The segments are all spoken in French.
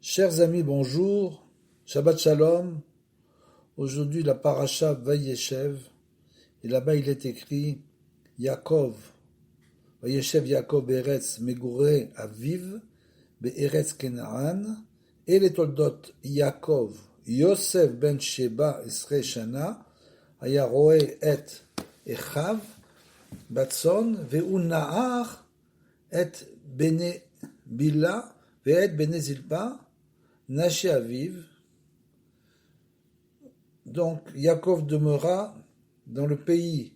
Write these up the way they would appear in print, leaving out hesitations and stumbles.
Chers amis, bonjour, Shabbat Shalom. Aujourd'hui, la paracha Vayeshev, et là-bas il est écrit Yaakov, Vayeshev Yaakov Be'eretz Megure Aviv, Be'eretz Kenaan, et les toldot Yaakov, Yosef ben Sheba Esre Shana, היה רואה את אחיו בצאן, והוא נער את בני בילה ואת בני זלפה, נשי אביו. Donc Yaakov demeura dans le pays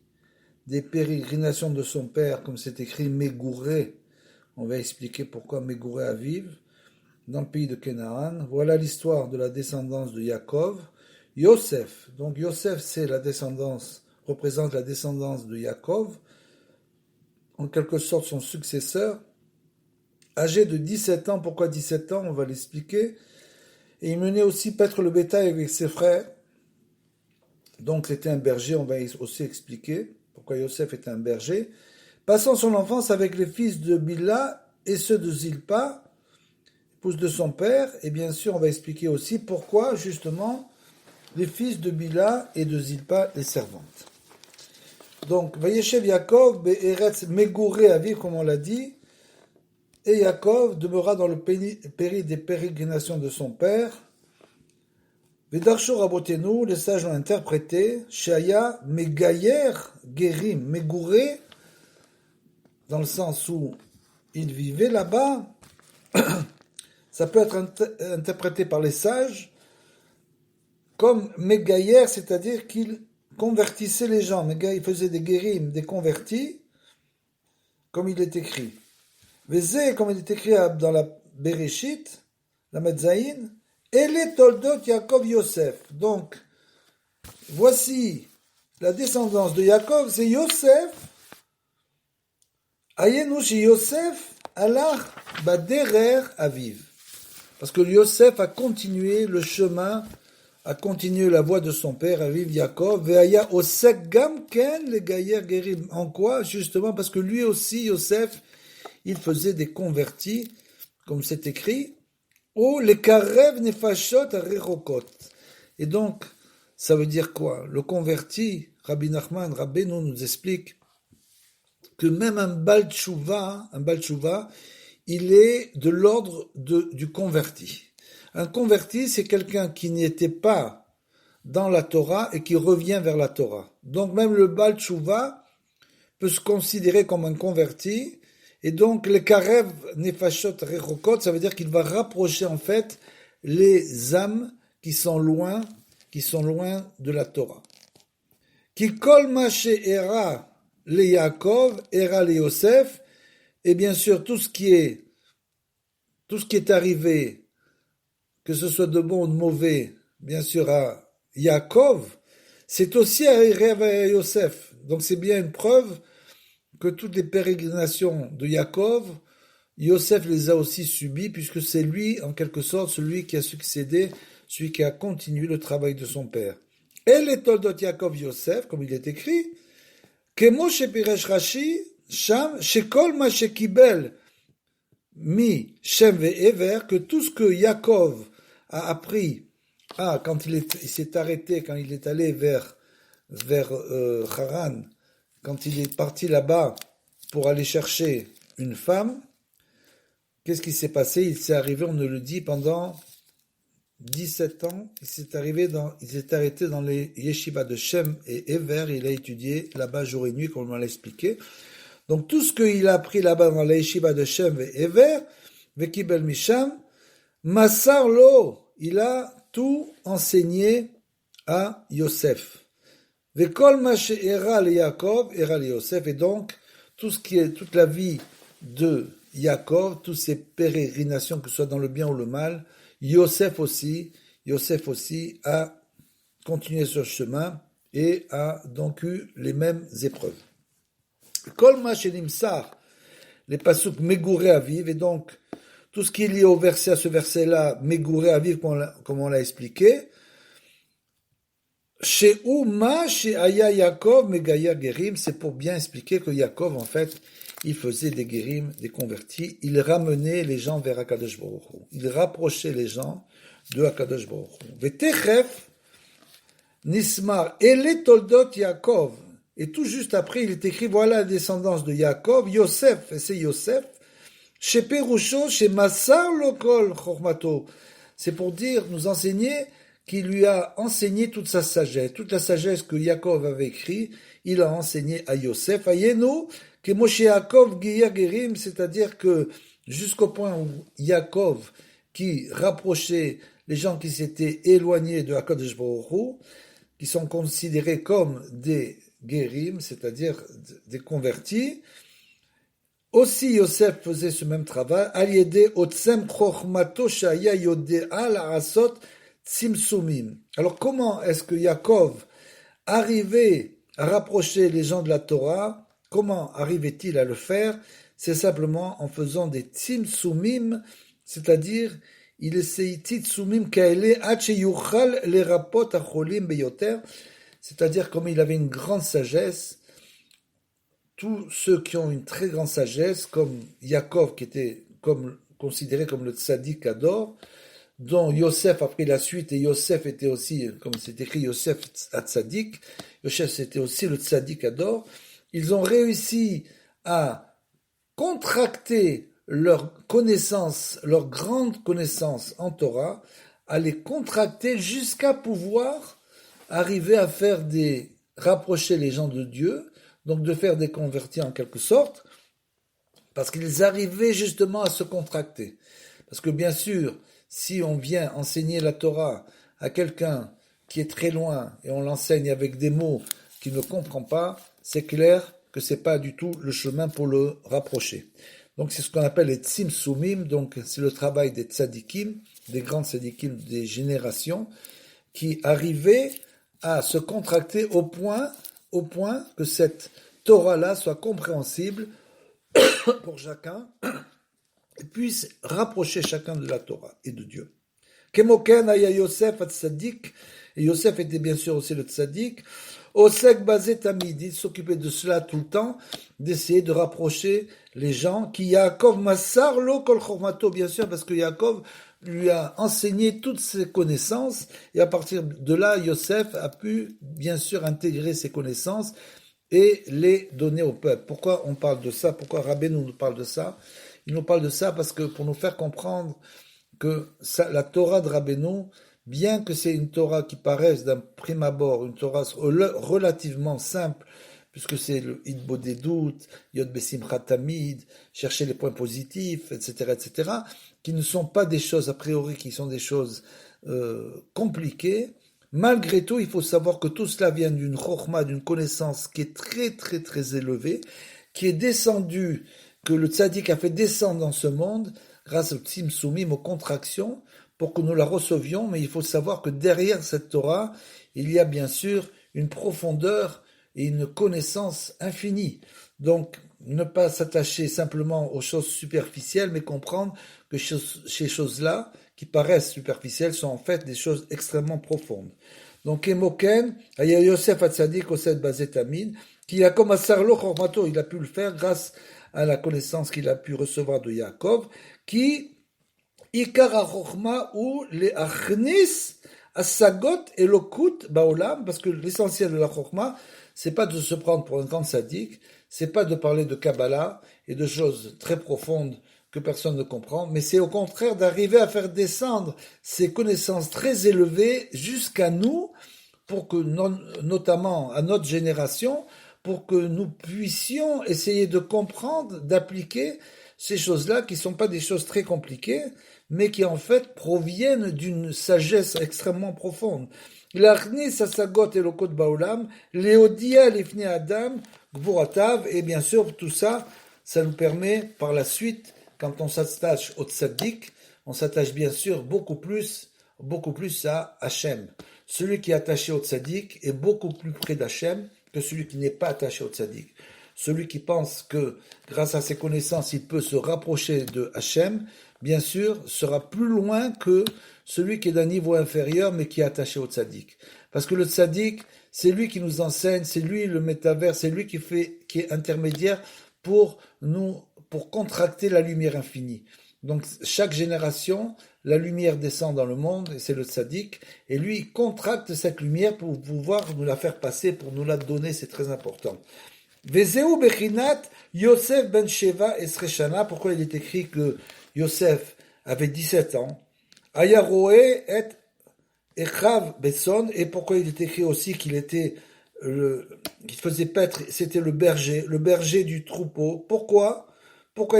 des pérégrinations de son père, comme c'est écrit Megouré. On va expliquer pourquoi Megouré Aviv, dans le pays de Canaan. Voilà l'histoire de la descendance de Yaakov. Yosef, donc Yosef c'est la descendance, représente la descendance de Yaakov, en quelque sorte son successeur, âgé de 17 ans. Pourquoi 17 ans? On va l'expliquer. Et il menait aussi paître le bétail avec ses frères. Donc c'était un berger, on va aussi expliquer pourquoi Yosef était un berger. Passant son enfance avec les fils de Bila et ceux de Zilpa, épouse de son père, et bien sûr on va expliquer aussi pourquoi justement les fils de Bila et de Zilpa, les servantes. Donc, Vayeshev Yaakov, Be'eretz Megure Aviv, comme on l'a dit, et Yaakov demeura dans le pays des pérégrinations de son père. Vedarsho Rabotenu, les sages l'ont interprété, Shaya Megayer Gerim, Megure, dans le sens où il vivait là-bas, ça peut être interprété par les sages comme Megayer, c'est-à-dire qu'il convertissait les gens. Il faisait des guérim, des convertis, comme il est écrit. Vezé, comme il est écrit dans la Bereshit, la Metzaïn, et les Toldot Yaakov Yosef. Donc, voici la descendance de Yaakov, c'est Yosef. Ayenu chez Yosef, alach baderer aviv. Parce que Yosef a continué le chemin, a continué la voie de son père, Aviv Yaakov, ve'aya osek gam ken le gayer gerim. En quoi? Justement parce que lui aussi, Yosef, il faisait des convertis, comme c'est écrit, ou les karev nefashot arechokot. Et donc, ça veut dire quoi? Le converti, Rabbi Nachman, Rabbeinu nous explique que même un Bal Tshuva, il est de l'ordre du converti. Un converti, c'est quelqu'un qui n'était pas dans la Torah et qui revient vers la Torah. Donc même le Bal Tshuva peut se considérer comme un converti. Et donc les Karev Nefashot Rechokot, ça veut dire qu'il va rapprocher en fait les âmes qui sont loin de la Torah. Ki kol ma she'era le Yaakov, era le Yosef, et bien sûr tout ce qui est arrivé, que ce soit de bon ou de mauvais, bien sûr à Yaakov, c'est aussi à Yosef. Donc c'est bien une preuve que toutes les pérégrinations de Yaakov, Yosef les a aussi subies, puisque c'est lui, en quelque sorte, celui qui a succédé, celui qui a continué le travail de son père. Et les Toldot Yaakov Yosef, comme il est écrit, Kemo shepiresh Rashi, Sham, Shekol ma shekibel, mi Shem ve'ever, que tout ce que Yaakov a appris, quand il s'est arrêté, quand il est allé vers Haran, quand il est parti là-bas pour aller chercher une femme, qu'est-ce qui s'est passé? Il s'est arrivé, on nous le dit, pendant 17 ans, il s'est arrêté dans les yeshivas de Shem et Ever, il a étudié là-bas jour et nuit, comme on l'a expliqué. Donc tout ce qu'il a appris là-bas dans les yeshivas de Shem et Ever, Vekibel Misham, Masar Lo, il a tout enseigné à Yosef. Vekol ma she'era le Yaakov, era le Yosef, et donc toute la vie de Yaakov, toutes ses pérégrinations, que ce soit dans le bien ou le mal, Yosef aussi a continué sur ce chemin et a donc eu les mêmes épreuves. Kol ma she'nimsar, les pasuk Megure Aviv, et donc tout ce qui est lié au verset, à ce verset-là, Megure Aviv, comme on l'a expliqué, She'u ma she'aya Yaakov Megaya Gerim, c'est pour bien expliquer que Yaakov, en fait, il faisait des guérim, des convertis, il ramenait les gens vers Akadosh Baruch Hu. Il rapprochait les gens de Akadosh Baruch Hu. Vetechef Nismar Ele Toldot Yaakov. Et tout juste après, il est écrit, voilà la descendance de Yaakov, Yosef, et c'est Yosef, chez Perusho, chez Massar Lokol Chormato. C'est pour dire, nous enseigner qu'il lui a enseigné toute sa sagesse, toute la sagesse que Yaakov avait écrit, il a enseigné à Yosef, à Yeno, que Moshe Yaakov Giyar Gerim, c'est-à-dire que jusqu'au point où Yaakov, qui rapprochait les gens qui s'étaient éloignés de Hakadosh Baruch Hu, qui sont considérés comme des guérim, c'est-à-dire des convertis, aussi Yosef faisait ce même travail, Aliede Otsem Chochmato Shaya Yodea La'asot Tzimsumim. Alors comment est-ce que Yaakov arrivait à rapprocher les gens de la Torah? Comment arrivait-il à le faire? C'est simplement en faisant des Tzimsumim, c'est-à-dire il essayait Tzimsumim Kaele Ache Yuchal les rapot Acholim Beyoter, c'est-à-dire comme il avait une grande sagesse, tous ceux qui ont une très grande sagesse, comme Yaakov qui était considéré comme le tzaddik Ador, dont Yosef a pris la suite, et Yosef était aussi, comme c'est écrit, Yosef à tzaddik, Yosef c'était aussi le tzaddik Ador, ils ont réussi à contracter leur connaissance, leur grande connaissance en Torah, à les contracter jusqu'à pouvoir arriver à rapprocher les gens de Dieu, donc de faire des convertis en quelque sorte, parce qu'ils arrivaient justement à se contracter. Parce que bien sûr, si on vient enseigner la Torah à quelqu'un qui est très loin et on l'enseigne avec des mots qu'il ne comprend pas, c'est clair que c'est pas du tout le chemin pour le rapprocher. Donc c'est ce qu'on appelle les tzimsumim, donc c'est le travail des tzadikim, des grands tzadikim des générations, qui arrivaient à se contracter au point que cette Torah-là soit compréhensible pour chacun et puisse rapprocher chacun de la Torah et de Dieu. Kemoken aya Yosef at-Tzadik, et Yosef était bien sûr aussi le Tzadik, Osek Bazet Tamid, il s'occupait de cela tout le temps, d'essayer de rapprocher les gens, qui Yaakov Massar lo kol chormato, bien sûr, parce que Yaakov lui a enseigné toutes ses connaissances, et à partir de là, Yosef a pu, bien sûr, intégrer ses connaissances et les donner au peuple. Pourquoi on parle de ça? Pourquoi Rabbeinu nous parle de ça? Il nous parle de ça parce que pour nous faire comprendre que la Torah de Rabbeinu, bien que c'est une Torah qui paraisse d'un prime abord, une Torah relativement simple, puisque c'est le Hidbo des doutes, Yod Besimchat Tamid, chercher les points positifs, etc., qui ne sont pas des choses a priori, qui sont des choses compliquées. Malgré tout, il faut savoir que tout cela vient d'une chokhma, d'une connaissance qui est très très très élevée, qui est descendue, que le tzaddik a fait descendre dans ce monde, grâce au tzimsumim, aux contractions, pour que nous la recevions, mais il faut savoir que derrière cette Torah, il y a bien sûr une profondeur et une connaissance infinie. Donc, ne pas s'attacher simplement aux choses superficielles, mais comprendre que ces choses-là, qui paraissent superficielles, sont en fait des choses extrêmement profondes. Donc, Emoken, Aya Yosef Atzadik Osed Bazet Amin, qui a comme Asarlo Chormato, il a pu le faire grâce à la connaissance qu'il a pu recevoir de Yaakov, qui Ikar HaChochma ou les Achnis Asagot Elokut Baolam, parce que l'essentiel de la Chochma, c'est pas de se prendre pour un grand sadique, c'est pas de parler de Kabbalah et de choses très profondes que personne ne comprend, mais c'est au contraire d'arriver à faire descendre ces connaissances très élevées jusqu'à nous, pour que, notamment à notre génération, pour que nous puissions essayer de comprendre, d'appliquer ces choses-là qui ne sont pas des choses très compliquées, mais qui en fait proviennent d'une sagesse extrêmement profonde. L'achnis asagot elokot baolam, leodia lifnei adam, gvoratav, et bien sûr tout ça, ça nous permet par la suite, quand on s'attache au tzaddik, on s'attache bien sûr beaucoup plus à Hachem. Celui qui est attaché au tzaddik est beaucoup plus près d'Hachem que celui qui n'est pas attaché au tzaddik. Celui qui pense que grâce à ses connaissances il peut se rapprocher de Hachem, bien sûr, sera plus loin que celui qui est d'un niveau inférieur mais qui est attaché au tzaddik. Parce que le tzaddik, c'est lui qui nous enseigne, c'est lui le métavers, c'est lui qui est intermédiaire pour contracter la lumière infinie. Donc chaque génération, la lumière descend dans le monde, et c'est le tzaddik, et lui il contracte cette lumière pour pouvoir nous la faire passer, pour nous la donner, c'est très important. Vezeu bechinat Yosef ben Sheva Esreshana, pourquoi il est écrit que Yosef avait 17 ans, Ayaroe et Echav Besson, et pourquoi il est écrit aussi qu'il était qu'il faisait paître, c'était le berger du troupeau. Pourquoi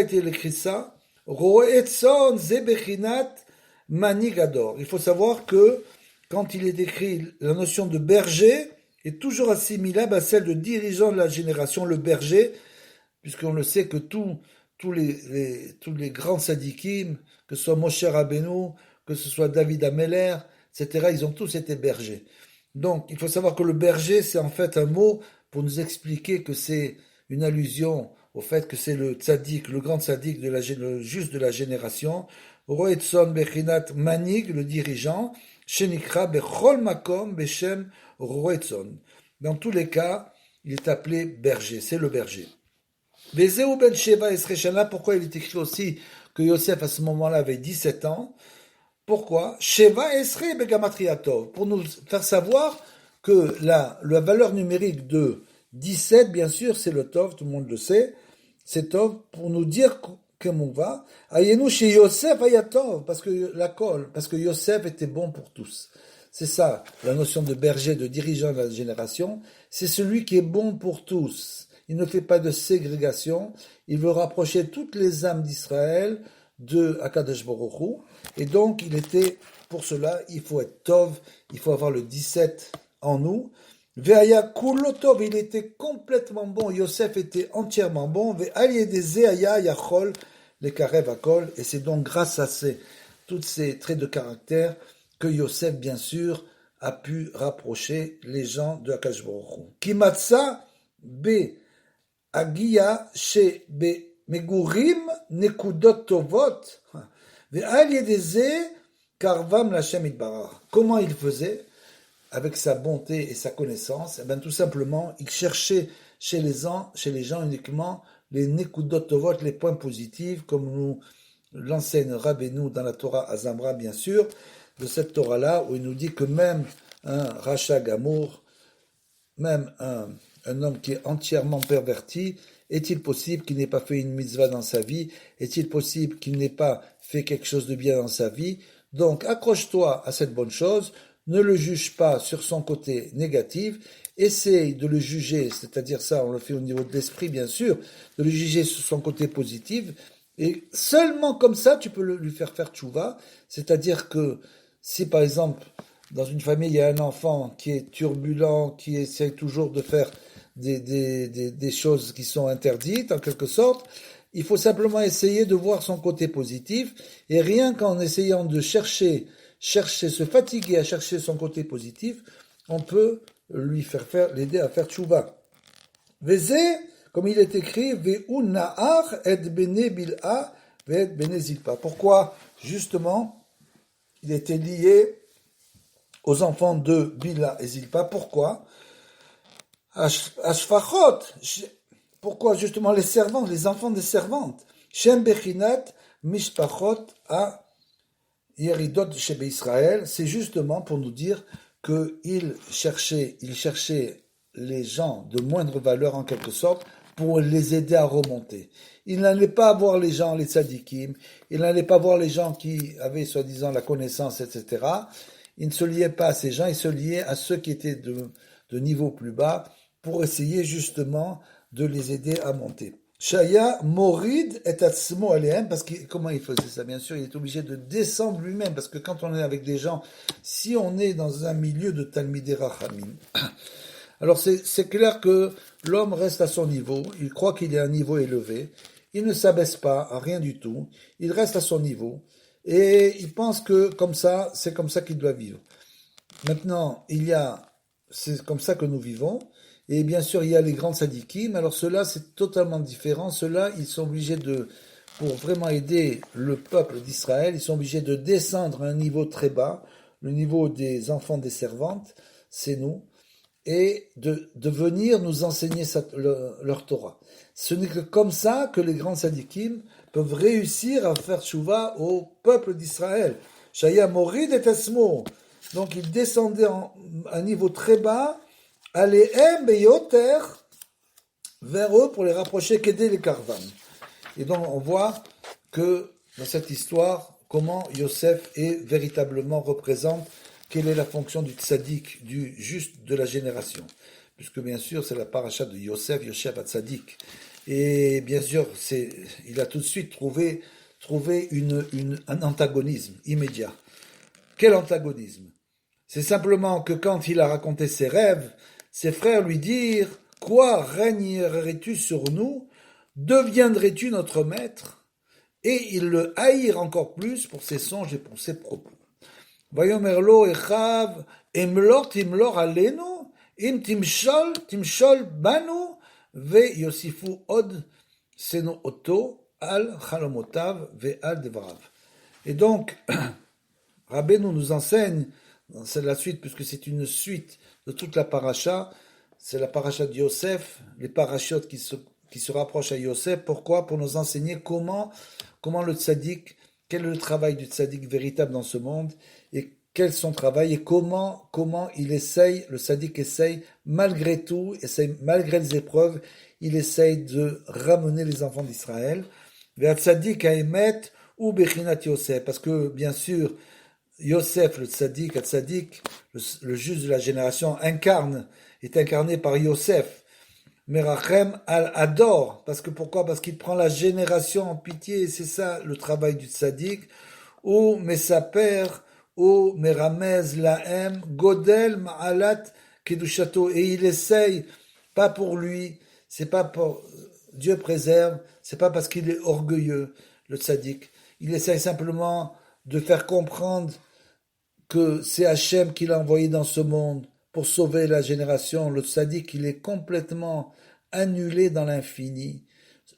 est-il écrit ça? Roetson Zebechinat Manigador. Il faut savoir que quand il est écrit, la notion de berger est toujours assimilable à celle de dirigeant de la génération, le berger, puisqu'on le sait que tous les grands sadikim, que ce soit Moshe Rabbeinu, que ce soit David Ameller, etc., ils ont tous été bergers. Donc, il faut savoir que le berger, c'est en fait un mot pour nous expliquer que c'est une allusion au fait que c'est le tzaddik, le grand tzaddik, le juste de la génération. Roetson Bechinat Manig, le dirigeant, Shenikra Bechol Makom Beshem Roetson. Dans tous les cas, il est appelé berger, c'est le berger. Vezeu ben Sheva Esreshana, pourquoi il est écrit aussi que Yosef à ce moment-là avait 17 ans? Pourquoi? Sheva Esre Begamatriatov, pour nous faire savoir que la valeur numérique de 17, bien sûr, c'est le Tov, tout le monde le sait, c'est Tov pour nous dire comment on va. Ayenu chez Yosef Ayatov, parce que Yosef était bon pour tous. C'est ça, la notion de berger, de dirigeant de la génération, c'est celui qui est bon pour tous. Il ne fait pas de ségrégation, il veut rapprocher toutes les âmes d'Israël de Akadosh Baruch Hu, et donc il était, pour cela, il faut être Tov, il faut avoir le 17 en nous. Ve'aya kulo tov, il était complètement bon, Yosef était entièrement bon, ve'ayedeze yachol les karev akol, et c'est donc grâce à tous ces traits de caractère que Yosef, bien sûr, a pu rapprocher les gens de Akadosh Baruch Hu. Kimatsa be agia she be megurim nekudot tovot ve'al yedeze karvam l'Hashem itbarach. Comment il faisait? Avec sa bonté et sa connaissance, eh bien, tout simplement, il cherchait chez les gens uniquement les nekudot tovot, les points positifs, comme nous l'enseigne Rabbeinu dans la Torah Azamra, bien sûr, de cette Torah-là, où il nous dit que même un Racha Gamour, même un homme qui est entièrement perverti, est-il possible qu'il n'ait pas fait une mitzvah dans sa vie? Est-il possible qu'il n'ait pas fait quelque chose de bien dans sa vie? Donc, accroche-toi à cette bonne chose, ne le juge pas sur son côté négatif, essaye de le juger, c'est-à-dire ça, on le fait au niveau de l'esprit, bien sûr, de le juger sur son côté positif, et seulement comme ça, tu peux lui faire tchouva, c'est-à-dire que si, par exemple, dans une famille, il y a un enfant qui est turbulent, qui essaye toujours de faire des choses qui sont interdites, en quelque sorte, il faut simplement essayer de voir son côté positif, et rien qu'en essayant de chercher, se fatiguer à chercher son côté positif, on peut l'aider à faire tchouva. Vezé, comme il est écrit, Ve'u na'ar et bene bil'a ve'et bene zilpa. Pourquoi? Justement, il était lié aux enfants de Bila et Zilpa. Pourquoi? Ashfachot. Pourquoi? Justement, les enfants des servantes. Shem bechinat mishpachot a yeridot shebe Israël. C'est justement pour nous dire qu'il cherchait les gens de moindre valeur en quelque sorte pour les aider à remonter. Il n'allait pas voir les gens, les tzadikim, il n'allait pas voir les gens qui avaient soi-disant la connaissance, etc. Il ne se liait pas à ces gens, il se liait à ceux qui étaient de niveau plus bas pour essayer justement de les aider à monter. Shaya morid et atzmo alehem, parce que comment il faisait ça? Bien sûr, il est obligé de descendre lui-même, parce que quand on est avec des gens, si on est dans un milieu de Talmidei Rachamim, alors c'est clair que l'homme reste à son niveau, il croit qu'il est à un niveau élevé, il ne s'abaisse pas à rien du tout, il reste à son niveau, et il pense que comme ça, c'est comme ça qu'il doit vivre. Maintenant, c'est comme ça que nous vivons, et bien sûr, il y a les grands tzadikim, alors ceux-là, c'est totalement différent, ceux-là, ils sont obligés pour vraiment aider le peuple d'Israël, ils sont obligés de descendre à un niveau très bas, le niveau des enfants des servantes, c'est nous, et de venir nous enseigner leur Torah. Ce n'est que comme ça que les grands tzadikim peuvent réussir à faire tchouva au peuple d'Israël. Shaya morid et esmo. Donc il descendait à un niveau très bas, alehem beyoter, vers eux pour les rapprocher, qu'aider les caravanes. Et donc on voit que dans cette histoire, comment Yosef est véritablement représente, quelle est la fonction du tzaddik, du juste de la génération. Puisque bien sûr c'est la paracha de Yosef, Yosef HaTzadik. Et bien sûr, il a tout de suite trouvé un antagonisme immédiat. Quel antagonisme? C'est simplement que quand il a raconté ses rêves, ses frères lui dirent: quoi régnerais-tu sur nous? Deviendrais-tu notre maître? Et ils le haïrent encore plus pour ses songes et pour ses propos. Vayomerlo echav timlor alenu im timshol banu ve yosifu od seno oto al chalomotav ve al devrav. Et donc Rabbeinu nous enseigne, c'est la suite, puisque c'est une suite de toute la paracha, c'est la paracha de Yosef, les parachiotes qui se rapprochent à Yosef. Pourquoi? Pour nous enseigner comment le tzaddik, quel est le travail du tzaddik véritable dans ce monde, et quel est son travail, et comment le tzaddik essaye, malgré tout, malgré les épreuves, il essaye de ramener les enfants d'Israël vers tzaddik haemet ou bechinat Yosef, parce que, bien sûr, Yosef, le tzaddik, le juste de la génération, est incarné par Yosef. Merachem al-Ador. Pourquoi? Parce qu'il prend la génération en pitié, et c'est ça le travail du tzaddik. Ou Mesaper, ou Meramez lahem, Godel ma'alat kedushato. Et il essaye, pas pour lui, c'est pas pour Dieu préserve, c'est pas parce qu'il est orgueilleux, le tzaddik. Il essaye simplement de faire comprendre que c'est Hachem qui l'a envoyé dans ce monde pour sauver la génération. Le tzaddik, il est complètement annulé dans l'infini.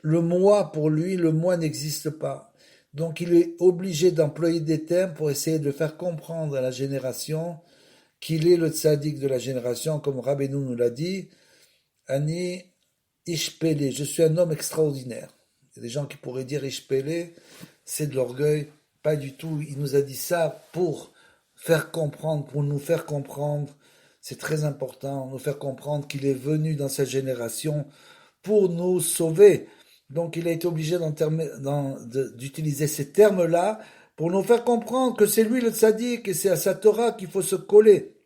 Le moi, pour lui, le moi n'existe pas. Donc il est obligé d'employer des termes pour essayer de faire comprendre à la génération qu'il est le tzaddik de la génération, comme Rabbeinu nous l'a dit. Ani Ishpele, je suis un homme extraordinaire. Il y a des gens qui pourraient dire Ishpele, c'est de l'orgueil. Pas du tout. Il nous a dit ça pour nous faire comprendre, c'est très important, nous faire comprendre qu'il est venu dans cette génération pour nous sauver. Donc il a été obligé d'utiliser ces termes-là pour nous faire comprendre que c'est lui le tzaddik et c'est à sa Torah qu'il faut se coller.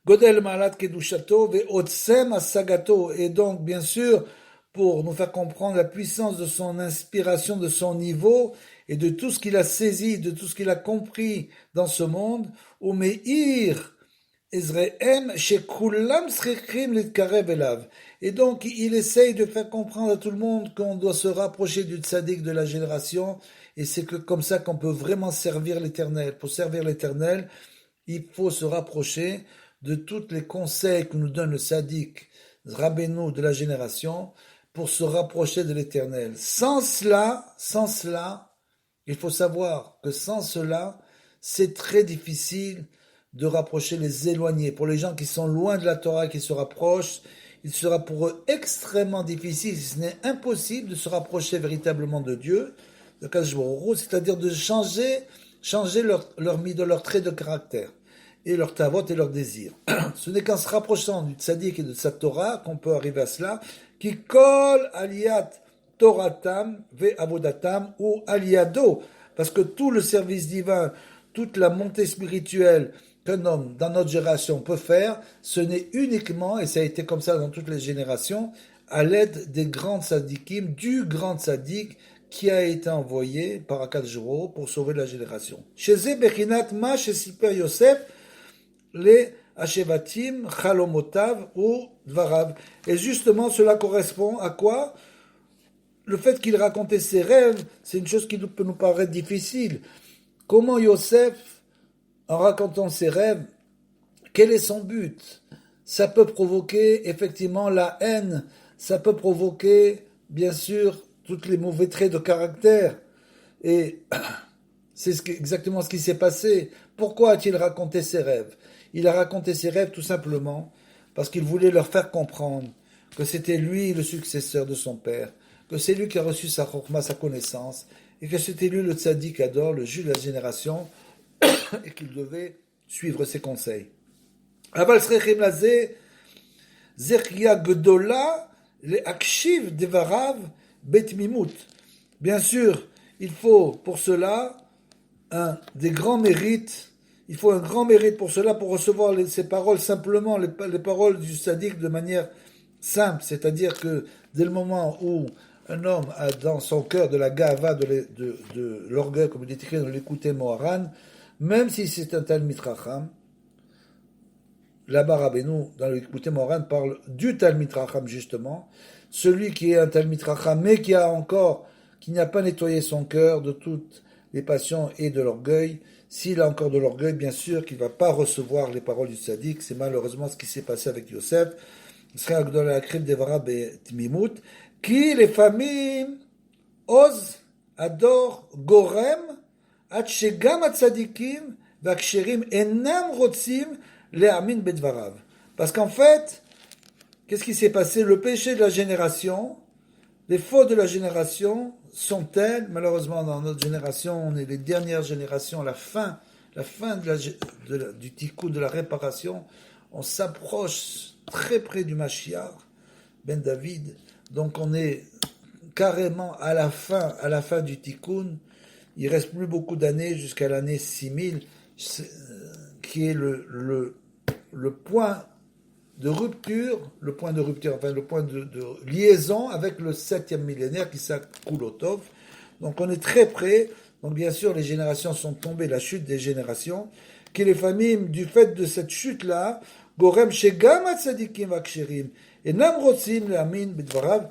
Godel malat kedushato ve otsem asagato. Et donc bien sûr pour nous faire comprendre la puissance de son inspiration, de son niveau et de tout ce qu'il a saisi, de tout ce qu'il a compris dans ce monde. Umeir Ezrehem shekulam srichim litkarev elav. Et donc il essaye de faire comprendre à tout le monde qu'on doit se rapprocher du tzaddik de la génération, et c'est que comme ça qu'on peut vraiment servir l'Éternel. Pour servir l'Éternel, il faut se rapprocher de tous les conseils que nous donne le tzaddik Rabbeinu de la génération pour se rapprocher de l'Éternel. Sans cela, il faut savoir que sans cela, c'est très difficile de rapprocher les éloignés. Pour les gens qui sont loin de la Torah, qui se rapprochent, il sera pour eux extrêmement difficile, si ce n'est impossible, de se rapprocher véritablement de Dieu, c'est-à-dire de changer leur trait de caractère, et leur tavot et leur désir. Ce n'est qu'en se rapprochant du tzaddik et de sa Torah qu'on peut arriver à cela, qui colle aliyat Toratam ve avodatam ou aliyado, parce que tout le service divin, toute la montée spirituelle qu'un homme dans notre génération peut faire, ce n'est uniquement, et ça a été comme ça dans toutes les générations, à l'aide des grands tzadikim, du grand tzadik qui a été envoyé par Akadosh Baruch Hu pour sauver la génération. Chez Bechinat Ma chez Siper Yosef, les Hashevatim, Chalomotav ou Dvarav. Et justement, cela correspond à quoi? Le fait qu'il racontait ses rêves, c'est une chose qui peut nous paraître difficile. Comment Yosef, en racontant ses rêves, quel est son but? Ça peut provoquer effectivement la haine, ça peut provoquer, bien sûr, tous les mauvais traits de caractère. Et c'est exactement ce qui s'est passé. Pourquoi a-t-il raconté ses rêves? Il a raconté ses rêves tout simplement parce qu'il voulait leur faire comprendre que c'était lui le successeur de son père, que c'est lui qui a reçu sa chokma, sa connaissance, et que c'était lui le tzaddik ador, le juge de la génération, et qu'il devait suivre ses conseils. Aval srechim lazeh, zechia gdola, le akshiv devarav bet mimut. Bien sûr, il faut pour cela des grands mérites. Il faut un grand mérite pour cela, pour recevoir ces paroles simplement, les paroles du tzaddik de manière simple. C'est-à-dire que dès le moment où un homme a dans son cœur de la gava, de l'orgueil, comme il est écrit dans l'écouté Moharan, même si c'est un Talmid Racham, là-bas Rabbeinu, dans l'écouté Moharan, parle du Talmid Racham justement, celui qui est un Talmid Racham, mais qui n'a pas nettoyé son cœur de toutes les passions et de l'orgueil. S'il a encore de l'orgueil, bien sûr qu'il ne va pas recevoir les paroles du tzaddik. C'est malheureusement ce qui s'est passé avec Yosef. Qui les familles osent, adorent, gorem, עד שגם הצדיקים והכשרים אינם רוצים להאמין בדבריו. Parce qu'en fait, qu'est-ce qui s'est passé? Le péché de la génération, les fautes de la génération sont telles, malheureusement dans notre génération, on est les dernières générations, la fin du tikkun, de la réparation, on s'approche très près du Mashiach, Ben David, donc on est carrément à la fin du tikkun. Il reste plus beaucoup d'années jusqu'à l'année 6000, qui est le point de rupture, enfin le point de liaison avec le 7e millénaire qui s'accroule au Tov. Donc on est très près. Donc bien sûr les générations sont tombées, la chute des générations, qui les familles, du fait de cette chute-là, Gorem Shegam Tzadikim Vaksherim, et Nam Rotzim Le'amin Bidvarav.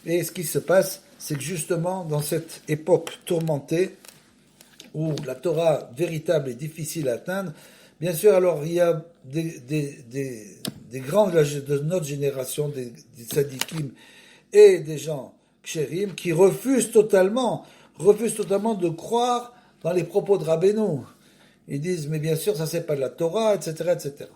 Et ce qui se passe, c'est que justement dans cette époque tourmentée, où la Torah véritable est difficile à atteindre, bien sûr, alors il y a des grands de notre génération, des tzadikim et des gens kshérim qui refusent totalement de croire dans les propos de Rabbeinu. Ils disent, mais bien sûr, ça c'est pas de la Torah, etc., etc.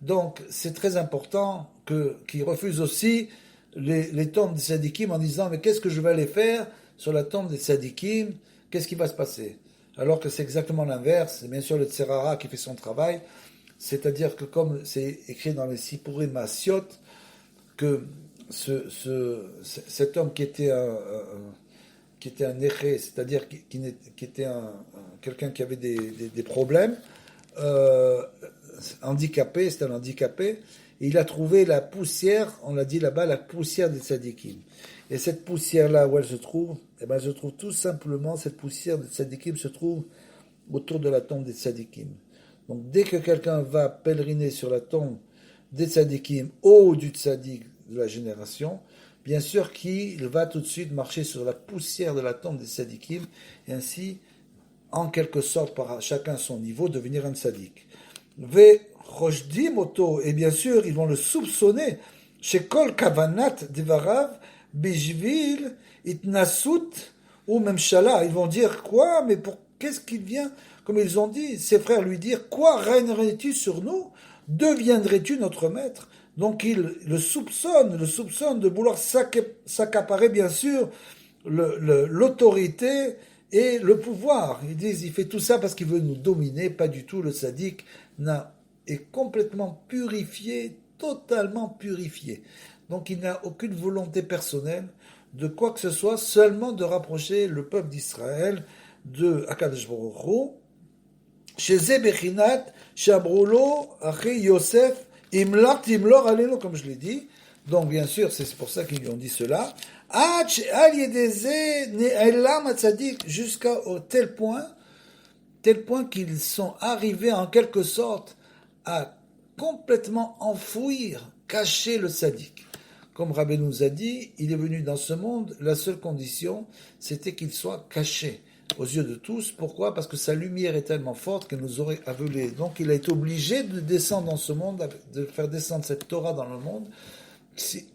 Donc, c'est très important qu'ils refusent aussi les tombes des tzadikim en disant, mais qu'est-ce que je vais aller faire sur la tombe des tzadikim? Qu'est-ce qui va se passer? Alors que c'est exactement l'inverse. C'est bien sûr le Tserara qui fait son travail. C'est-à-dire que comme c'est écrit dans les Sipurim Maasiot, que cet homme qui était un neché, c'est-à-dire qui était quelqu'un qui avait des problèmes, handicapé, c'était un handicapé, et il a trouvé la poussière, on l'a dit là-bas, la poussière des tzadikim. Et cette poussière-là, où elle se trouve? Eh bien, elle se trouve tout simplement, cette poussière des tzadikim se trouve autour de la tombe des tzadikim. Donc, dès que quelqu'un va pèleriner sur la tombe des tzadikim ou du tzadik de la génération, bien sûr qu'il va tout de suite marcher sur la poussière de la tombe des tzadikim, et ainsi, en quelque sorte, par chacun son niveau, devenir un tzadik. Ve choshdim oto, et bien sûr, ils vont le soupçonner, chez kol kavanat devarav, Bijvil, Itnasut ou Memshala. Ils vont dire quoi? Mais qu'est-ce qu'il vient? Comme ils ont dit, ses frères lui dire, quoi régnerais-tu sur nous? Deviendrais-tu notre maître? Donc il le soupçonne de vouloir s'accaparer bien sûr l'autorité et le pouvoir. Ils disent, il fait tout ça parce qu'il veut nous dominer, pas du tout. Le sadique est complètement purifié, totalement purifié. Donc il n'a aucune volonté personnelle de quoi que ce soit, seulement de rapprocher le peuple d'Israël de Akadosh Baruch Hu. Chez Zebechinat, Shabroulo, Achi Yosef, Imlar Timlor Alelo, comme je l'ai dit. Donc bien sûr, c'est pour ça qu'ils lui ont dit cela. Jusqu'à tel point qu'ils sont arrivés en quelque sorte à complètement enfouir, cacher le sadique. Comme Rabbi nous a dit, il est venu dans ce monde, la seule condition, c'était qu'il soit caché aux yeux de tous. Pourquoi? Parce que sa lumière est tellement forte qu'elle nous aurait aveuglés. Donc il a été obligé de descendre dans ce monde, de faire descendre cette Torah dans le monde,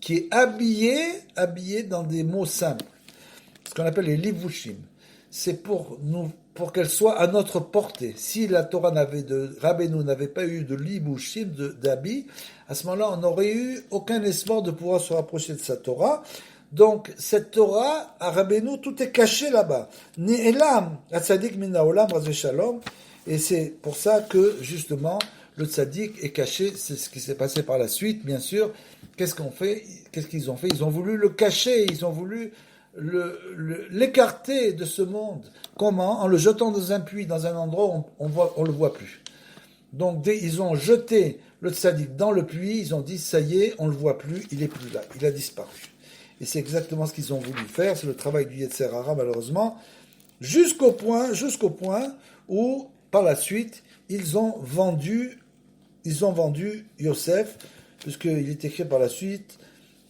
qui est habillée dans des mots simples, ce qu'on appelle les livushim. C'est pour nous pour qu'elle soit à notre portée. Si la Torah Rabbeinu n'avait pas eu de libushim, d'habits, à ce moment-là, on n'aurait eu aucun espoir de pouvoir se rapprocher de sa Torah. Donc, cette Torah, à Rabbeinu, tout est caché là-bas. Ni'elam, atzadik min haolam, razé shalom. Et c'est pour ça que, justement, le tzaddik est caché. C'est ce qui s'est passé par la suite, bien sûr. Qu'est-ce qu'ils ont fait? Ils ont voulu le cacher, ils ont voulu l'écarter de ce monde. Comment? En le jetant dans un puits, dans un endroit où on le voit plus. Donc, ils ont jeté le tzaddik dans le puits, ils ont dit, ça y est, on le voit plus, il est plus là, il a disparu. Et c'est exactement ce qu'ils ont voulu faire, c'est le travail du Yetzer Hara, malheureusement, jusqu'au point où, par la suite, ils ont vendu Yosef, puisqu'il est écrit par la suite,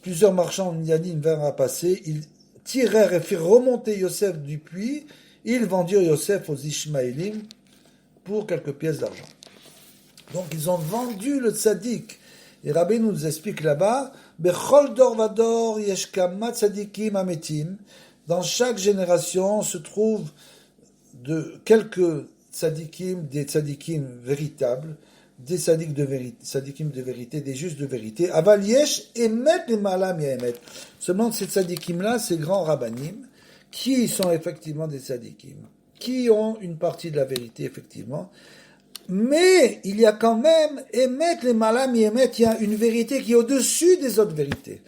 plusieurs marchands Yanim vinrent à passer, ils tirèrent et firent remonter Yosef du puits, ils vendirent Yosef aux Ishmaélim pour quelques pièces d'argent. Donc ils ont vendu le tzaddik. Et Rabbi nous explique là-bas, Bechol dor vador yesh kama tzaddikim ametim. Dans chaque génération se trouvent quelques tzaddikim, des tzaddikim véritables, des tzaddikim de vérité, des justes de vérité. Aval yesh emet lemalam yemet. Seulement ces tzaddikim-là, ces grands rabbanim, qui sont effectivement des tzaddikim, qui ont une partie de la vérité, effectivement. Mais il y a quand même, émettre les malam y émettre, il y a une vérité qui est au-dessus des autres vérités.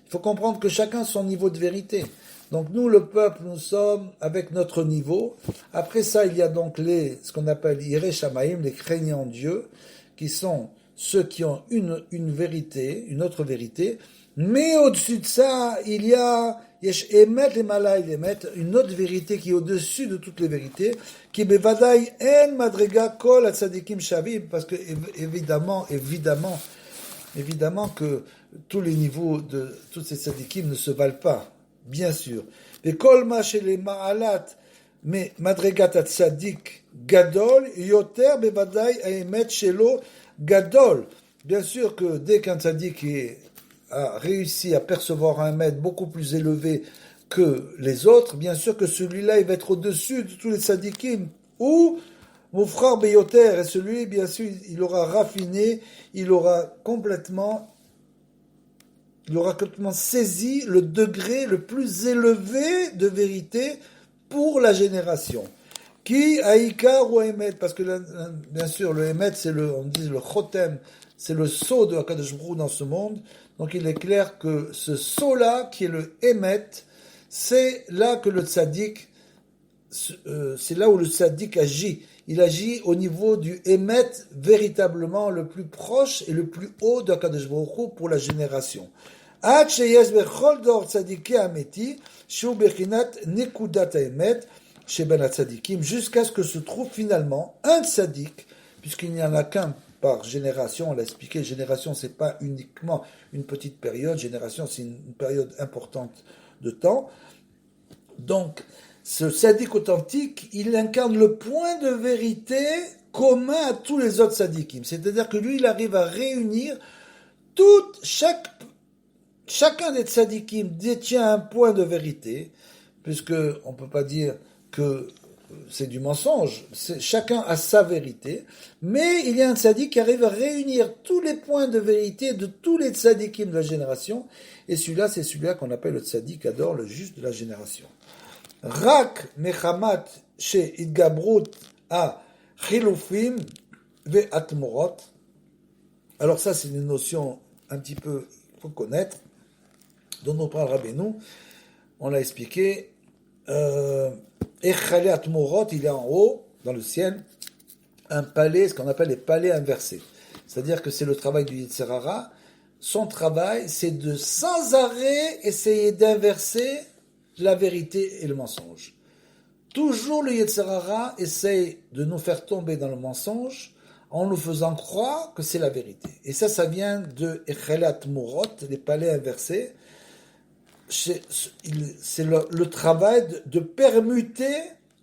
Il faut comprendre que chacun a son niveau de vérité. Donc nous, le peuple, nous sommes avec notre niveau. Après ça, il y a donc ce qu'on appelle Yireh Shamayim, les craignants Dieu, qui sont ceux qui ont une vérité, une autre vérité. Mais au-dessus de ça, il y a Yesh Emet les Malay Emet, une autre vérité qui est au-dessus de toutes les vérités, qui bevadaï en madrega kol atzadikim shavim, parce que évidemment que tous les niveaux de tous ces tzadikim ne se valent pas, bien sûr. Et kol ma chez les ma'alat, mais madregat atzadik gadol yoter bevadaï emet shelo gadol. Bien sûr que dès qu'un tzadik a réussi à percevoir un maître beaucoup plus élevé que les autres, bien sûr que celui-là, il va être au-dessus de tous les tzadikim. Ou, mon frère Beyoter, et celui, bien sûr, il aura raffiné, il aura complètement saisi le degré le plus élevé de vérité pour la génération. Qui Aïkar ou Emet, parce que bien sûr, le Emet, on dit le Chotem, c'est le sceau de Hakadosh Baruch Hu dans ce monde. Donc il est clair que ce sceau-là, qui est le Emet, c'est là que le tzaddik, c'est là où le tzaddik agit. Il agit au niveau du Emet, véritablement le plus proche et le plus haut de Hakadosh Baruch Hu pour la génération. Ad sheyes bechol dor tzaddikei ameti, shu bechinat nekudat haemet, chez Ben Tzadikim, jusqu'à ce que se trouve finalement un tzaddik, puisqu'il n'y en a qu'un par génération, on l'a expliqué, génération c'est pas uniquement une petite période, génération c'est une période importante de temps. Donc, ce tzaddik authentique, il incarne le point de vérité commun à tous les autres tzaddikim. C'est-à-dire que lui, il arrive à réunir chacun des tzaddikim détient un point de vérité, puisque on peut pas dire que c'est du mensonge, chacun a sa vérité, mais il y a un tzaddik qui arrive à réunir tous les points de vérité de tous les tzaddikim de la génération, et celui-là, c'est celui-là qu'on appelle le tzaddik ador, le juste de la génération. Rak mechamat she idgabrut a chilufim ve atmorot. Alors ça, c'est une notion un petit peu, il faut connaître, dont on parle Rabbeinu, on l'a expliqué, Echale Atmorot, il est en haut, dans le ciel, un palais, ce qu'on appelle les palais inversés. C'est-à-dire que c'est le travail du Yetzer Hara. Son travail, c'est de sans arrêt essayer d'inverser la vérité et le mensonge. Toujours le Yetzer Hara essaye de nous faire tomber dans le mensonge en nous faisant croire que c'est la vérité. Et ça vient de Echale Atmorot, les palais inversés. C'est le travail de permuter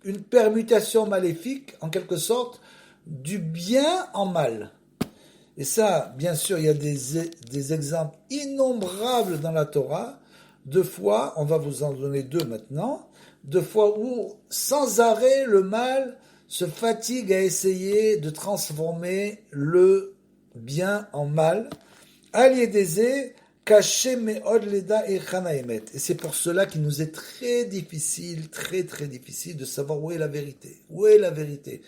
une permutation maléfique, en quelque sorte, du bien en mal. Et ça, bien sûr, il y a des exemples innombrables dans la Torah. 2 fois, on va vous en donner 2 maintenant. de fois où, sans arrêt, le mal se fatigue à essayer de transformer le bien en mal. Aliédésé, caché meod leda et chanaemet. Et c'est pour cela qu'il nous est très difficile, très très difficile de savoir où est la vérité. Où est la vérité?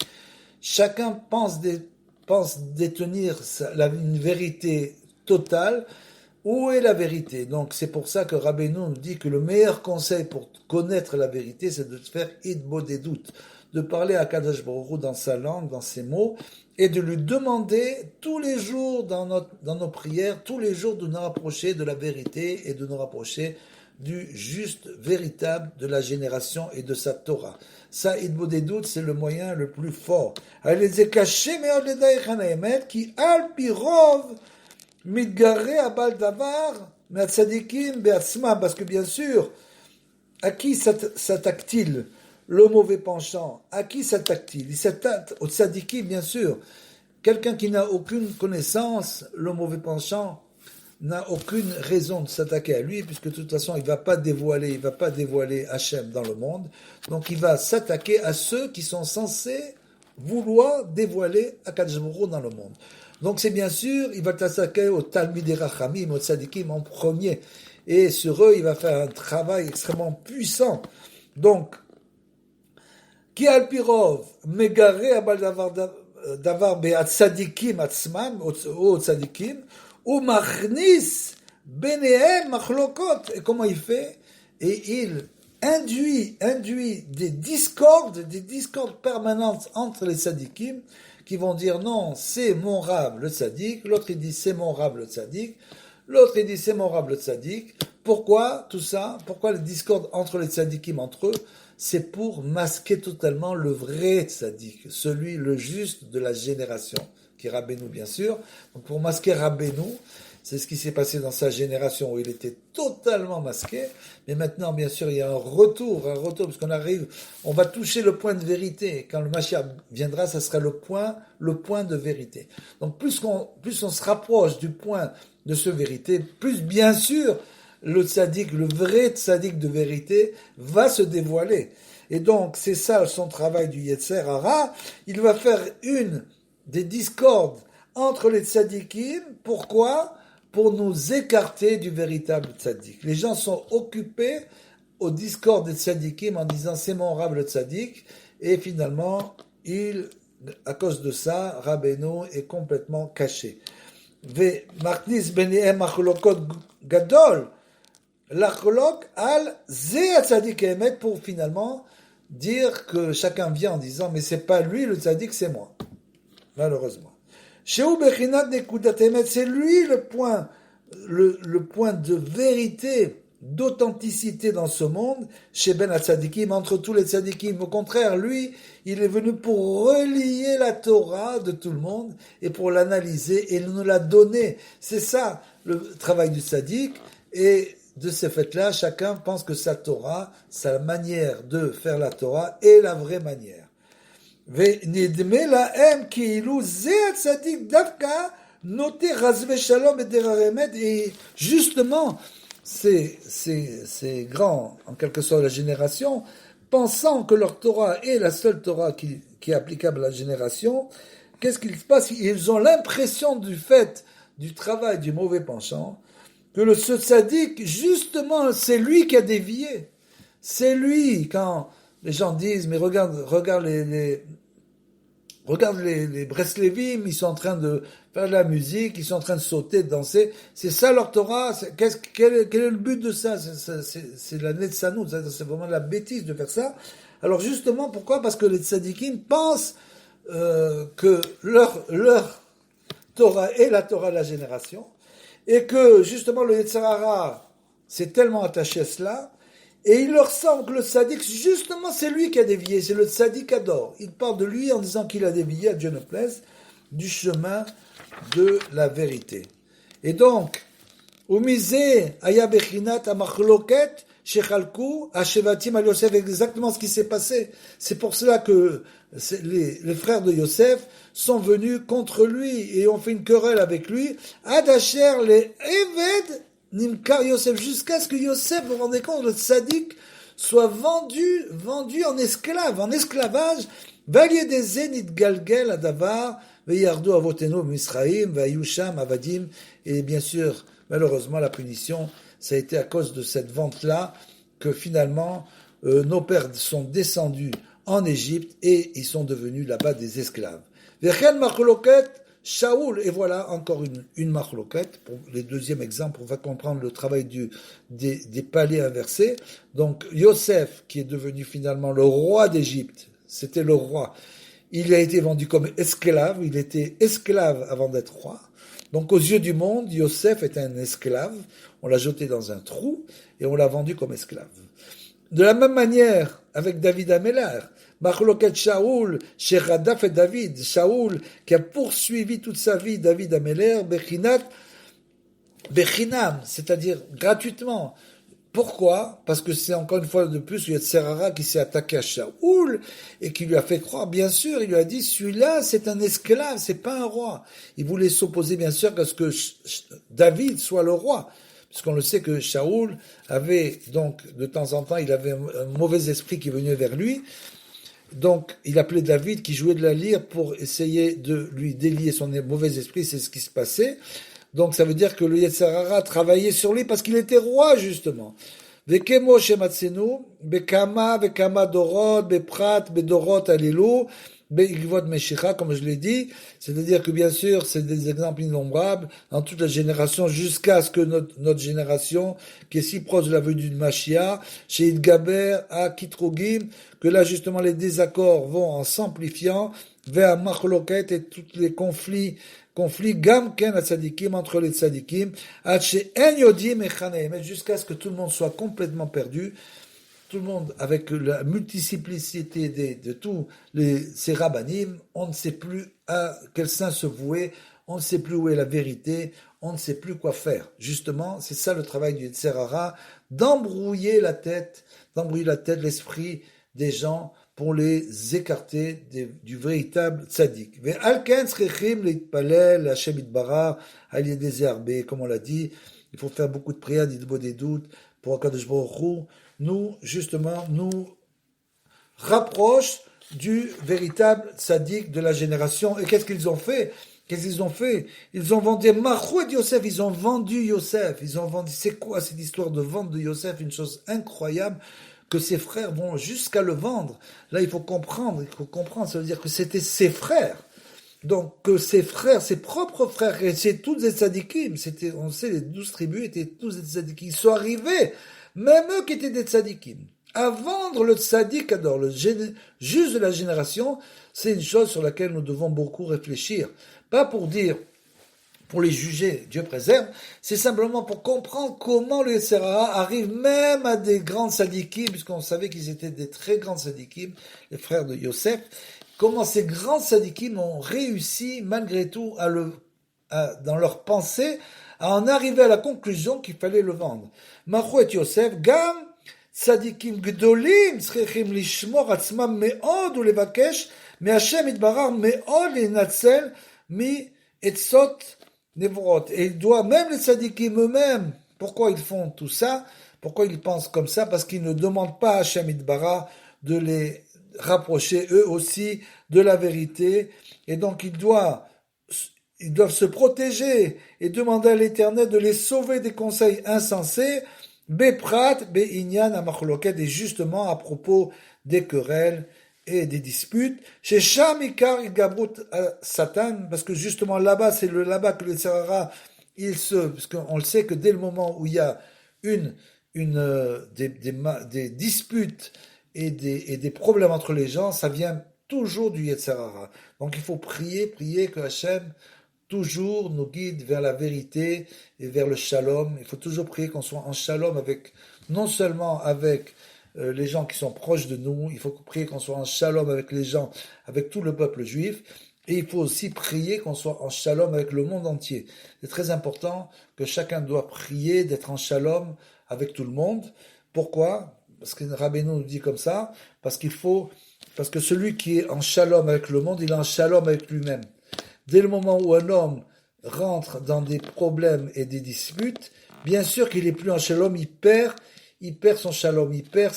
Chacun pense détenir une vérité totale. Où est la vérité? Donc c'est pour ça que Rabbeinu nous dit que le meilleur conseil pour connaître la vérité, c'est de faire idbo des doutes, de parler à Kadosh Baruch Hu dans sa langue, dans ses mots, et de lui demander tous les jours dans nos prières, tous les jours de nous rapprocher de la vérité et de nous rapprocher du juste véritable de la génération et de sa Torah. Ça, idbo des doutes, c'est le moyen le plus fort. Qui al pirov mitgaré abal davar me'atzadikim be'atzma, parce que bien sûr, à qui s'attaque-t-il le mauvais penchant? À qui s'attaque-t-il? Il s'attaque au tzadikim, bien sûr. Quelqu'un qui n'a aucune connaissance, le mauvais penchant n'a aucune raison de s'attaquer à lui, puisque de toute façon, il va pas dévoiler Hachem dans le monde. Donc, il va s'attaquer à ceux qui sont censés vouloir dévoiler Akadosh Baruch Hu dans le monde. Donc, c'est bien sûr, il va s'attaquer aux Talmidei Rachamim, aux Tzadikim en premier. Et sur eux, il va faire un travail extrêmement puissant. Donc, Ki al pirov, megaré abal davar be'atzadikim atzmam, aux Tzadikim, ou machnis benehem machlokot. Et comment il fait? Et il induit des discordes permanentes entre les tzadikim, qui vont dire non, c'est mon rab le tzadik, l'autre il dit c'est mon rab le tzadik, l'autre il dit c'est mon rab le tzadik. Pourquoi tout ça? Pourquoi les discordes entre les tzadikim entre eux? C'est pour masquer totalement le vrai tzadik, celui le juste de la génération, qui est Rabbeinu bien sûr. Donc pour masquer Rabbeinu, c'est ce qui s'est passé dans sa génération où il était totalement masqué. Mais maintenant, bien sûr, il y a un retour, parce qu'on arrive, on va toucher le point de vérité. Quand le Mashiach viendra, ça sera le point de vérité. Donc plus on se rapproche du point de ce vérité, plus bien sûr, le tzaddik, le vrai tzaddik de vérité, va se dévoiler. Et donc, c'est ça son travail du Yetzer Hara. Il va faire une des discordes entre les tzaddikim. Pourquoi? Pour nous écarter du véritable tzaddik. Les gens sont occupés au discours des tzaddikim en disant c'est mon rab le tzaddik, et finalement, à cause de ça, Rabbeinu est complètement caché. Ve marknis benehem machlokot gadol, l'achlok al ze tzaddik emet, pour finalement dire que chacun vient en disant mais c'est pas lui le tzaddik, c'est moi. Malheureusement. C'est lui le point de vérité, d'authenticité dans ce monde, chez Ben Tzadikim, entre tous les Tzadikim. Au contraire, lui, il est venu pour relier la Torah de tout le monde et pour l'analyser et nous la donner. C'est ça le travail du Tzadik. Et de ce fait-là, chacun pense que sa Torah, sa manière de faire la Torah est la vraie manière. ונדמה להם כאילו זה הצדיק דווקא נוטה חס ושלום את דרך האמת. Et justement, ces grands, en quelque sorte la génération, pensant que leur Torah est la seule Torah qui est applicable à la génération, qu'est-ce qu'il se passe? Ils ont l'impression du fait du travail du mauvais penchant, que ce tzaddik, justement, c'est lui qui a dévié. C'est lui, quand les gens disent, mais regarde les Breslévim, ils sont en train de faire de la musique, ils sont en train de sauter, de danser. C'est ça leur Torah. Quel est le but de ça? C'est la Netzanout, c'est vraiment la bêtise de faire ça. Alors justement, pourquoi? Parce que les tzadikim pensent que leur Torah est la Torah de la génération, et que justement le Yetzer Hara s'est tellement attaché à cela. Et il leur semble que le tzaddik, justement, c'est lui qui a dévié, c'est le tzaddik adore. Il parle de lui en disant qu'il a dévié, à Dieu ne plaise, du chemin de la vérité. Et donc, Umizé, Aya Bechinat, Amachloket, Shechalku, Hashevatim, Al Yosef, exactement ce qui s'est passé. C'est pour cela que les frères de Yosef sont venus contre lui et ont fait une querelle avec lui. Adasher, les Eved, Nimkar Yosef, jusqu'à ce que Yosef, vous vous rendez compte, le tzaddik, soit vendu en esclavage, valier des zénith galgel à Davar, veyardo avoteno misraim, vayusham avadim, et bien sûr, malheureusement, la punition, ça a été à cause de cette vente-là que finalement, nos pères sont descendus en Égypte et ils sont devenus là-bas des esclaves. Vechen machloket Shaoul, et voilà encore une machloket, pour le deuxième exemple, on va comprendre le travail des palais inversés. Donc Yosef, qui est devenu finalement le roi d'Égypte, c'était le roi, il a été vendu comme esclave, il était esclave avant d'être roi. Donc aux yeux du monde, Yosef était un esclave, on l'a jeté dans un trou et on l'a vendu comme esclave. De la même manière, avec David Améler, Machloket Shaoul, chez Radaf et David, Shaoul, qui a poursuivi toute sa vie David Améler, Bechinam, c'est-à-dire gratuitement. Pourquoi? Parce que c'est encore une fois de plus Yetzerara qui s'est attaqué à Shaoul et qui lui a fait croire, bien sûr, il lui a dit, celui-là, c'est un esclave, c'est pas un roi. Il voulait s'opposer, bien sûr, à ce que David soit le roi. Puisqu'on le sait que Shaoul avait, donc, de temps en temps, il avait un mauvais esprit qui venait vers lui. Donc, il appelait David qui jouait de la lyre pour essayer de lui délier son mauvais esprit, c'est ce qui se passait. Donc, ça veut dire que le Yetzirah travaillait sur lui parce qu'il était roi, justement. Vekemo shematzenu, bekama, dorot, beprat, bedorot alilu, beigvot meshicha, comme je l'ai dit. C'est-à-dire que, bien sûr, c'est des exemples innombrables dans toute la génération jusqu'à ce que notre génération, qui est si proche de la venue du Mashiach, chez Idgaber, à Kitrogim, que là, justement, les désaccords vont en s'amplifiant vers Machloket et tous les conflits gam ken tzadikim entre les tzadikim, jusqu'à ce que tout le monde soit complètement perdu, tout le monde avec la multiplicité de tous ces rabbanim, on ne sait plus à quel sein se vouer, on ne sait plus où est la vérité, on ne sait plus quoi faire. Justement, c'est ça le travail du Yetzirah, d'embrouiller la tête, l'esprit des gens, pour les écarter du véritable tzaddik. Comme on l'a dit, il faut faire beaucoup de prières, des doutes pour Akadosh Baruch Hu, nous rapproche du véritable tzaddik de la génération. Et qu'est-ce qu'ils ont fait? Ils ont vendu Mahou et Yosef, ils ont vendu Yosef. C'est quoi cette histoire de vente de Yosef? Une chose incroyable, que ses frères vont jusqu'à le vendre. Là, il faut comprendre, ça veut dire que c'était ses frères. Donc, que ses frères, ses propres frères, et c'est tous des tzadikim, on sait, les 12 tribus étaient tous des tzadikim. Ils sont arrivés, même eux qui étaient des tzadikim, à vendre le tzadik, le juge de la génération. C'est une chose sur laquelle nous devons beaucoup réfléchir. Pas pour dire, pour les juger, Dieu préserve, c'est simplement pour comprendre comment le Yetzirah arrive même à des grands tzadikim, puisqu'on savait qu'ils étaient des très grands tzadikim, les frères de Yosef, comment ces grands tzadikim ont réussi, malgré tout, dans leur pensée, à en arriver à la conclusion qu'il fallait le vendre. Mahou et Yosef, gam, tzadikim gdolim, tzrechim lishmor atzmam me'od ou levakesh, mais Hashem itbarar me'od lenatzel mi etzot Nevrot. Et il doit, même les tzadikim eux-mêmes, pourquoi ils font tout ça? Pourquoi ils pensent comme ça? Parce qu'ils ne demandent pas à Hashem Itbara de les rapprocher eux aussi de la vérité. Et donc ils doivent se protéger et demander à l'Éternel de les sauver des conseils insensés. Beprat, Be'inyan, Amachloket, et justement à propos des querelles et des disputes. Chez Shamikar, il gabrut Satan, parce que justement là-bas, c'est là-bas que le Yetzirah, parce qu'on le sait que dès le moment où il y a des disputes et des problèmes entre les gens, ça vient toujours du Yetzirah. Donc il faut prier que Hachem toujours nous guide vers la vérité et vers le shalom. Il faut toujours prier qu'on soit en shalom non seulement avec les gens qui sont proches de nous, il faut prier qu'on soit en shalom avec les gens, avec tout le peuple juif, et il faut aussi prier qu'on soit en shalom avec le monde entier. C'est très important que chacun doit prier d'être en shalom avec tout le monde. Pourquoi? Parce que Rabbeinu nous dit comme ça, parce que celui qui est en shalom avec le monde, il est en shalom avec lui-même. Dès le moment où un homme rentre dans des problèmes et des disputes, bien sûr qu'il n'est plus en shalom, il il perd son shalom, il perd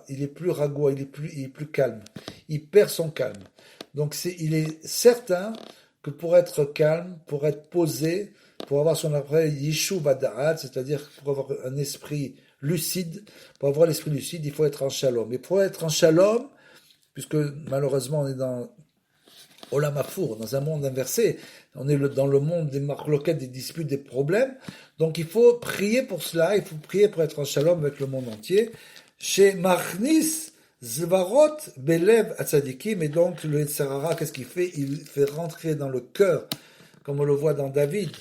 il est plus ragoua, il est plus calme, il perd son calme. Donc il est certain que pour être calme, pour être posé, pour avoir son après yishuv hada'at, c'est-à-dire pour avoir un esprit lucide, pour avoir l'esprit lucide, il faut être en shalom. Et pour être en shalom, puisque malheureusement on est dans Olam Hafour, dans un monde inversé, on est dans le monde des marloquettes, des disputes, des problèmes, donc il faut prier pour cela, il faut prier pour être en shalom avec le monde entier. Chez Machnis Zvarot Belev Atzadikim, et donc le Yetzer Hara, qu'est-ce qu'il fait? Il fait rentrer dans le cœur, comme on le voit dans David,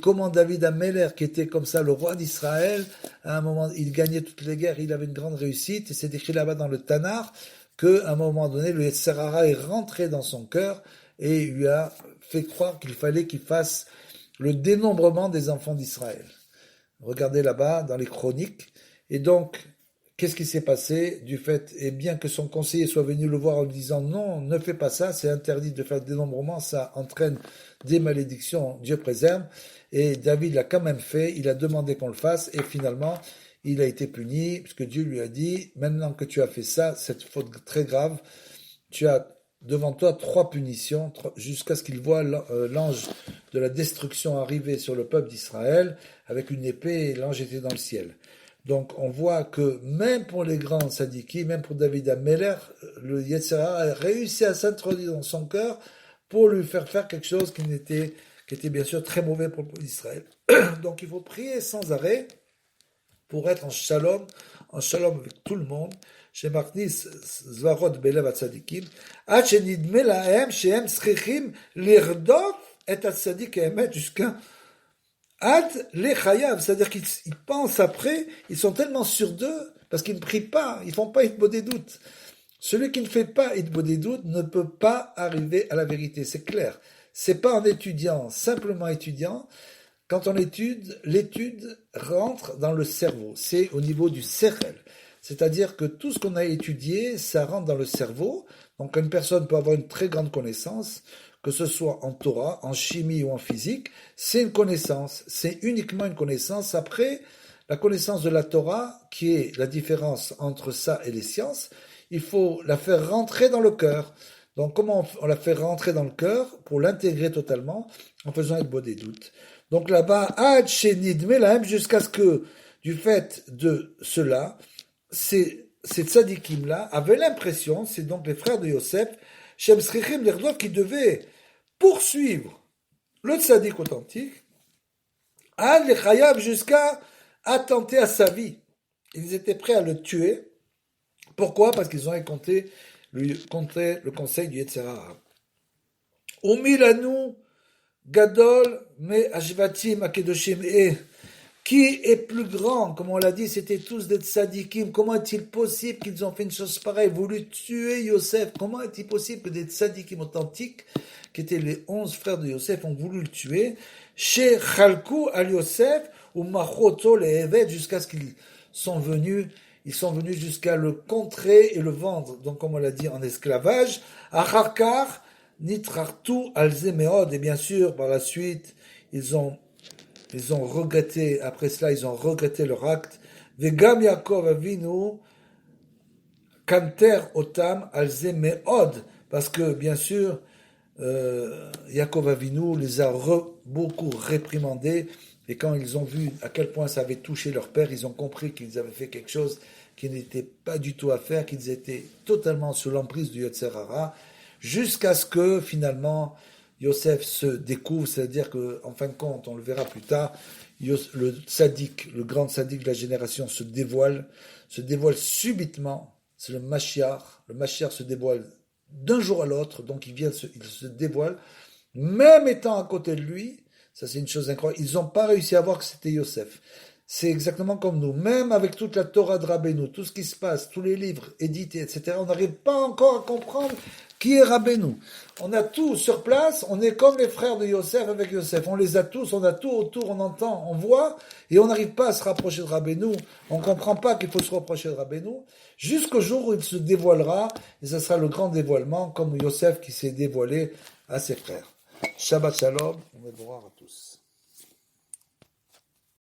comment David Améler, qui était comme ça le roi d'Israël, à un moment, il gagnait toutes les guerres, il avait une grande réussite, et c'est écrit là-bas dans le Tanar, qu'à un moment donné, le Yetzer Hara est rentré dans son cœur, et lui a fait croire qu'il fallait qu'il fasse le dénombrement des enfants d'Israël. Regardez là-bas, dans les chroniques, et donc, qu'est-ce qui s'est passé du fait, et bien que son conseiller soit venu le voir en lui disant non, ne fais pas ça, c'est interdit de faire le dénombrement, ça entraîne des malédictions, Dieu préserve, et David l'a quand même fait, il a demandé qu'on le fasse, et finalement, il a été puni, puisque Dieu lui a dit, maintenant que tu as fait ça, cette faute très grave, tu as devant toi 3 punitions, jusqu'à ce qu'il voit l'ange de la destruction arriver sur le peuple d'Israël, avec une épée, et l'ange était dans le ciel. Donc on voit que même pour les grands sadiki, même pour David Améler, le Yetzer Hara a réussi à s'introduire dans son cœur pour lui faire faire quelque chose qui était bien sûr très mauvais pour le peuple d'Israël. Donc il faut prier sans arrêt pour être en shalom avec tout le monde. Chez Machnis Zvarot Belev Atzadikim, Ad Shenidme Lahem Shehem Srichim Lirdof et Atzadik Emet jusqu'à Ad lechayav, c'est-à-dire qu'ils pensent après, ils sont tellement sûrs d'eux, parce qu'ils ne prient pas, ils font pas Hitbo des doutes. Celui qui ne fait pas Hitbo des doutes ne peut pas arriver à la vérité, c'est clair. C'est pas en étudiant, simplement étudiant, quand on étude, l'étude rentre dans le cerveau, c'est au niveau du sechel. C'est-à-dire que tout ce qu'on a étudié, ça rentre dans le cerveau, donc une personne peut avoir une très grande connaissance, que ce soit en Torah, en chimie ou en physique, c'est une connaissance, c'est uniquement une connaissance. Après, la connaissance de la Torah, qui est la différence entre ça et les sciences, il faut la faire rentrer dans le cœur. Donc comment on la fait rentrer dans le cœur pour l'intégrer totalement en faisant être beau des doutes. Donc là-bas, Ad Shenid Melahem, jusqu'à ce que, du fait de cela, ces tzadikim-là avaient l'impression, c'est donc les frères de Yosef, Shem Srichim Lerdov, qui devaient poursuivre le tzaddik authentique, Ad Lechayav, jusqu'à attenter à sa vie. Ils étaient prêts à le tuer. Pourquoi? Parce qu'ils ont écouté le conseil du Yetzer Hara. Umilanu Gadol me Ashvatim Akedoshim, et qui est plus grand? Comme on l'a dit, c'était tous des tzadikim. Comment est-il possible qu'ils ont fait une chose pareille, voulu tuer Yosef? Comment est-il possible que des tzadikim authentiques, qui étaient les 11 frères de Yosef, ont voulu le tuer? Chez Chalkou al Yosef, ou Machoto le Evet, jusqu'à ce qu'ils sont venus, jusqu'à le contrer et le vendre, donc comme on l'a dit, en esclavage. Acharkar, Nitrartu al Zemeod, et bien sûr, par la suite, ils ont regretté, après cela, ils ont regretté leur acte. Vegam Yaakov Avinu Kanter Otam al Zemeod, parce que, bien sûr, Yaakov Avinu les a beaucoup réprimandés, et quand ils ont vu à quel point ça avait touché leur père, ils ont compris qu'ils avaient fait quelque chose qui n'était pas du tout à faire, qu'ils étaient totalement sous l'emprise du Yetzer Hara, jusqu'à ce que, finalement, Yosef se découvre, c'est-à-dire qu'en fin de compte, on le verra plus tard, le tzaddik, le grand tzaddik de la génération se dévoile subitement, c'est le Mashiach se dévoile d'un jour à l'autre, donc il se dévoile, même étant à côté de lui, ça c'est une chose incroyable, ils n'ont pas réussi à voir que c'était Yosef. C'est exactement comme nous, même avec toute la Torah de Rabbeinu, tout ce qui se passe, tous les livres édités, etc., on n'arrive pas encore à comprendre qui est Rabbeinu. On a tout sur place, on est comme les frères de Yosef avec Yosef, on les a tous, on a tout autour, on entend, on voit, et on n'arrive pas à se rapprocher de Rabbeinu, on ne comprend pas qu'il faut se rapprocher de Rabbeinu, jusqu'au jour où il se dévoilera, et ce sera le grand dévoilement, comme Yosef qui s'est dévoilé à ses frères. Shabbat Shalom, on est à tous.